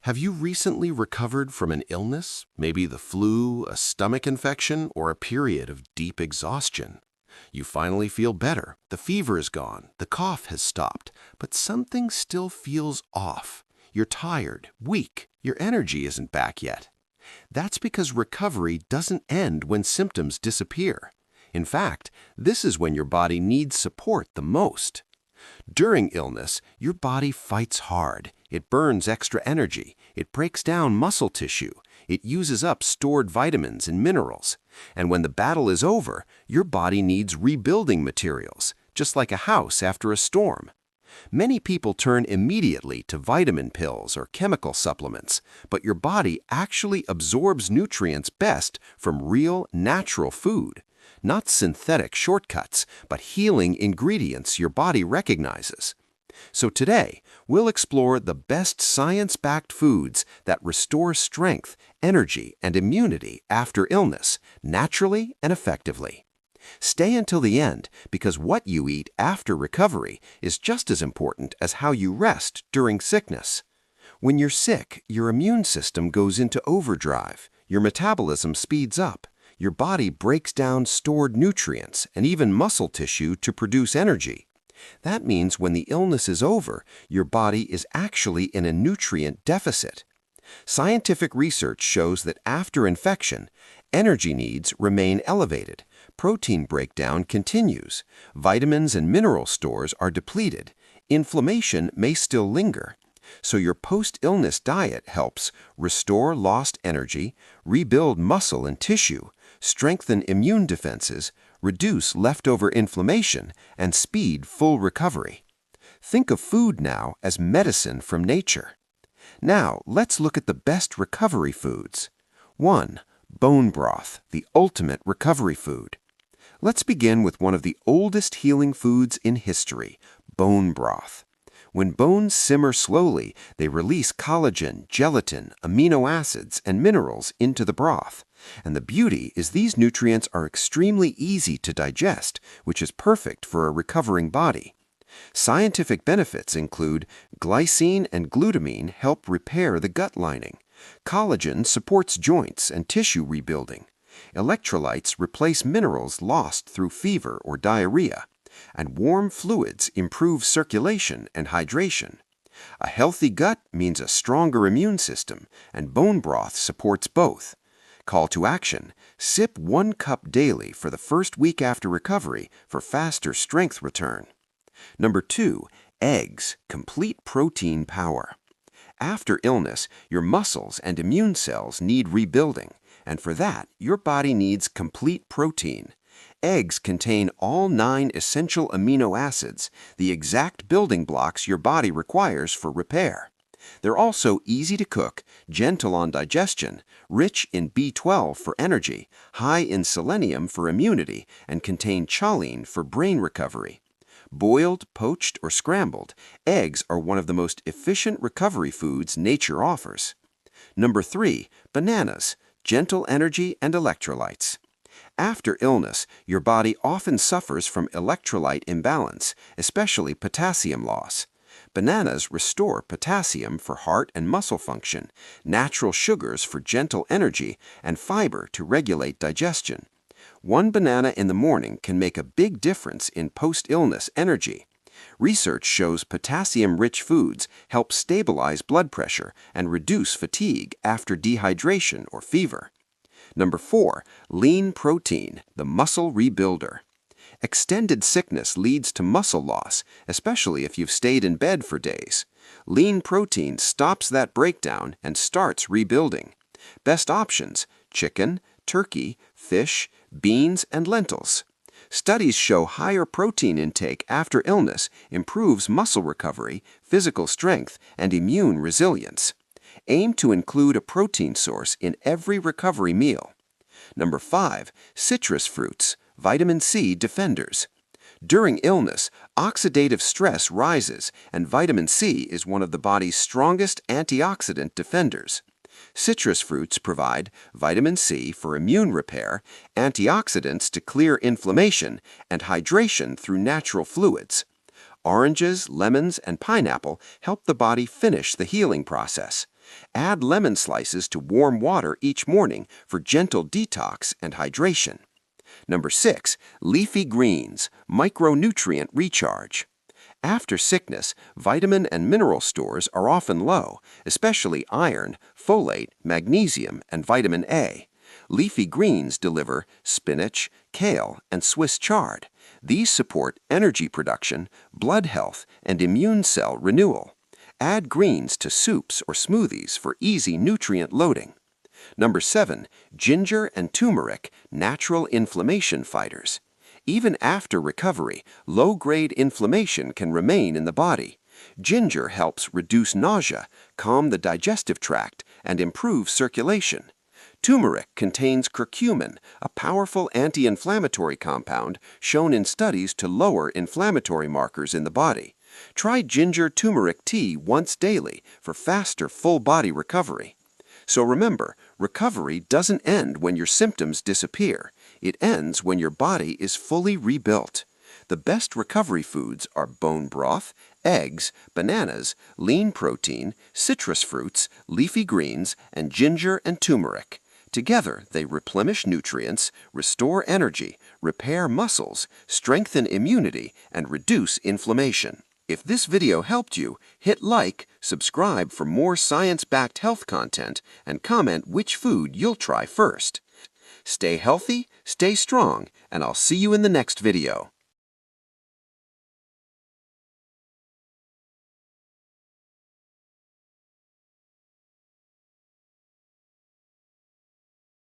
Have you recently recovered from an illness, maybe the flu, a stomach infection, or a period of deep exhaustion? You finally feel better, the fever is gone, the cough has stopped, but something still feels off. You're tired, weak, your energy isn't back yet. That's because recovery doesn't end when symptoms disappear. In fact, this is when your body needs support the most. During illness, your body fights hard. It burns extra energy. It breaks down muscle tissue. It uses up stored vitamins and minerals. And when the battle is over, your body needs rebuilding materials, just like a house after a storm. Many people turn immediately to vitamin pills or chemical supplements, but your body actually absorbs nutrients best from real, natural food. Not synthetic shortcuts, but healing ingredients your body recognizes. So today, we'll explore the best science-backed foods that restore strength, energy, and immunity after illness, naturally and effectively. Stay until the end, because what you eat after recovery is just as important as how you rest during sickness. When you're sick, your immune system goes into overdrive, your metabolism speeds up, your body breaks down stored nutrients and even muscle tissue to produce energy. That means when the illness is over, your body is actually in a nutrient deficit. Scientific research shows that after infection, energy needs remain elevated, protein breakdown continues, vitamins and mineral stores are depleted, inflammation may still linger. So your post-illness diet helps restore lost energy, rebuild muscle and tissue, strengthen immune defenses, reduce leftover inflammation, and speed full recovery. Think of food now as medicine from nature. Now, let's look at the best recovery foods. 1. Bone broth, the ultimate recovery food. Let's begin with one of the oldest healing foods in history, bone broth. When bones simmer slowly, they release collagen, gelatin, amino acids, and minerals into the broth. And the beauty is these nutrients are extremely easy to digest, which is perfect for a recovering body. Scientific benefits include glycine and glutamine help repair the gut lining. Collagen supports joints and tissue rebuilding. Electrolytes replace minerals lost through fever or diarrhea. And warm fluids improve circulation and hydration. A healthy gut means a stronger immune system, and bone broth supports both. Call to action: sip 1 cup daily for the first week after recovery for faster strength return. Number 2, eggs, complete protein power. After illness, your muscles and immune cells need rebuilding, and for that, your body needs complete protein. Eggs contain all 9 essential amino acids, the exact building blocks your body requires for repair. They're also easy to cook, gentle on digestion, rich in B12 for energy, high in selenium for immunity, and contain choline for brain recovery. Boiled, poached, or scrambled, eggs are one of the most efficient recovery foods nature offers. Number 3, bananas, gentle energy and electrolytes. After illness, your body often suffers from electrolyte imbalance, especially potassium loss. Bananas restore potassium for heart and muscle function, natural sugars for gentle energy, and fiber to regulate digestion. 1 banana in the morning can make a big difference in post-illness energy. Research shows potassium-rich foods help stabilize blood pressure and reduce fatigue after dehydration or fever. Number 4, lean protein, the muscle rebuilder. Extended sickness leads to muscle loss, especially if you've stayed in bed for days. Lean protein stops that breakdown and starts rebuilding. Best options: chicken, turkey, fish, beans, and lentils. Studies show higher protein intake after illness improves muscle recovery, physical strength, and immune resilience. Aim to include a protein source in every recovery meal. Number 5, citrus fruits, vitamin C defenders. During illness, oxidative stress rises, and vitamin C is one of the body's strongest antioxidant defenders. Citrus fruits provide vitamin C for immune repair, antioxidants to clear inflammation, and hydration through natural fluids. Oranges, lemons, and pineapple help the body finish the healing process. Add lemon slices to warm water each morning for gentle detox and hydration. Number 6, leafy greens, micronutrient recharge. After sickness, vitamin and mineral stores are often low, especially iron, folate, magnesium, and vitamin A. Leafy greens deliver spinach, kale, and Swiss chard. These support energy production, blood health, and immune cell renewal. Add greens to soups or smoothies for easy nutrient loading. Number 7, ginger and turmeric, natural inflammation fighters. Even after recovery, low-grade inflammation can remain in the body. Ginger helps reduce nausea, calm the digestive tract, and improve circulation. Turmeric contains curcumin, a powerful anti-inflammatory compound shown in studies to lower inflammatory markers in the body. Try ginger turmeric tea once daily for faster full-body recovery. So remember, recovery doesn't end when your symptoms disappear. It ends when your body is fully rebuilt. The best recovery foods are bone broth, eggs, bananas, lean protein, citrus fruits, leafy greens, and ginger and turmeric. Together, they replenish nutrients, restore energy, repair muscles, strengthen immunity, and reduce inflammation. If this video helped you, hit like, subscribe for more science-backed health content, and comment which food you'll try first. Stay healthy, stay strong, and I'll see you in the next video.